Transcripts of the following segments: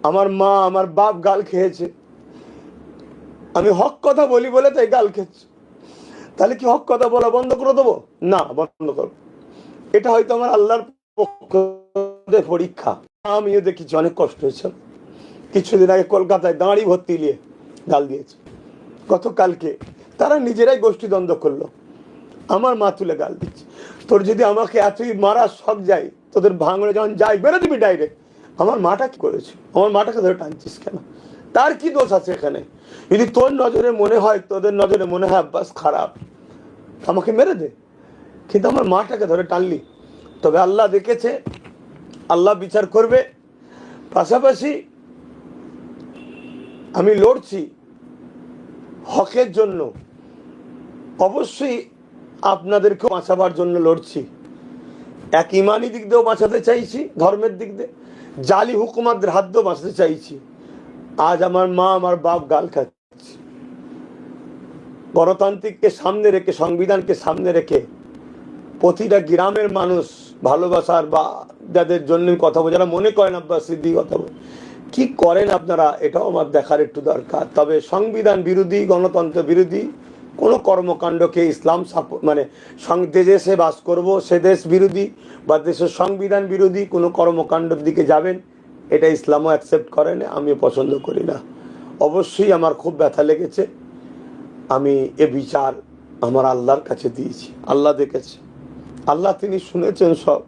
আমার মা আমার বাপ গাল খেয়েছে, আমি হক কথা বলি বলে তাই গাল খেয়েছে, তাহলে কি হক কথা বলা বন্ধ করে দেবো? না, বন্ধ করবো। এটা হয়তো আমার আল্লাহর পক্ষ থেকে পরীক্ষা। আমিও দেখেছি অনেক কষ্ট হয়েছে। কিছুদিন আগে কলকাতায় দাঁড়ি ভর্তি নিয়ে গাল দিয়েছে, গতকালকে তারা নিজেরাই গোষ্ঠী দ্বন্দ্ব করলো, আমার মা তুলে গাল দিচ্ছে। তোর যদি আমাকে এতই মারা শখ যায়, তোদের ভাঙড়ে যখন যাই বেরো দিবি ডাইরেক্ট। আমার মাটা কি করেছে? আমার মাটাকে ধরে টানছিস কেন? তার কি দোষ আছে এখানে? যদি তোর নজরে মনে হয়, তোদের নজরে মনে হয় আব্বাস খারাপ, আমাকে মেরে দে, কিন্তু আমার মাটাকে ধরে টানলি। তবে আল্লাহ দেখেছে, আল্লাহ বিচার করবে। পাশাপাশি আমি লড়ছি হকের জন্য, অবশ্যই আপনাদেরকেও বাঁচাবার জন্য লড়ছি। এক ইমানি দিক দিয়েও বাঁচাতে চাইছি, ধর্মের দিক দিয়ে জালি হুকুমাতদের হাত দিয়েও বাঁচাতে চাইছি। আজ আমার মা আমার বাপ গাল খাচ্ছে। গণতান্ত্রিককে সামনে রেখে, সংবিধানকে সামনে রেখে প্রতিটা গ্রামের মানুষ ভালোবাসার বা যাদের জন্য কথা বলে, যারা মনে করেন আব্বাস সিদ্দিকী কথা বলে, কি করেন আপনারা এটাও আমার দেখার একটু দরকার। তবে সংবিধান বিরোধী, গণতন্ত্র বিরোধী কোনো কর্মকাণ্ডকে ইসলাম মানে দেশে বাস করব সে দেশ বিরোধী বা দেশের সংবিধান বিরোধী কোনো কর্মকাণ্ডের দিকে যাবেন, এটা ইসলামও অ্যাকসেপ্ট করে না, আমিও পছন্দ করি না। অবশ্যই আমার খুব ব্যথা লেগেছে। আমি এ বিচার আমার আল্লাহর কাছে দিয়েছি, আল্লাহ দেখেছে, আল্লাহ তিনি শুনেছেন সব,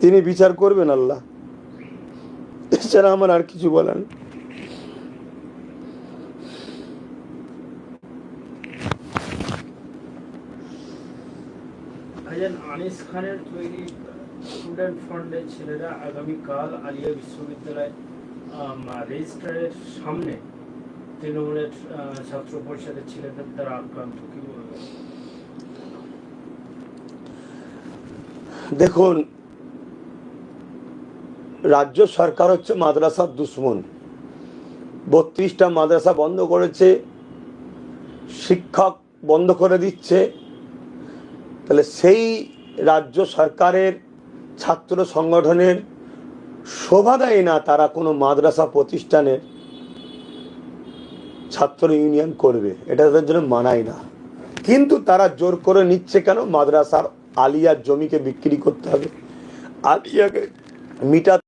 তিনি বিচার করবেন আল্লাহ। এছাড়া আমার আর কিছু বলার। আনিস খানের তৈরি স্টুডেন্ট ফ্রন্টের ছেলেরা আগামীকাল আলিয়া বিশ্ববিদ্যালয় রেজিস্ট্রারের সামনে তৃণমূলের ছাত্র পরিষদের ছেলেদের দ্বারা আক্রান্ত, কি বলবে? দেখুন, রাজ্য সরকার হচ্ছে মাদ্রাসার দুশ্মন। 32টা মাদ্রাসা বন্ধ করেছে, শিক্ষক বন্ধ করে দিচ্ছে। তাহলে সেই রাজ্য সরকারের ছাত্র সংগঠনের শোভা দেয় না তারা কোনো মাদ্রাসা প্রতিষ্ঠানের ছাত্র ইউনিয়ন করবে, এটা তাদের জন্য মানায় না। কিন্তু তারা জোর করে নিচ্ছে কেন? মাদ্রাসার আলিয়ার জমিকে বিক্রি করতে হবে, আলিয়াকে মিটা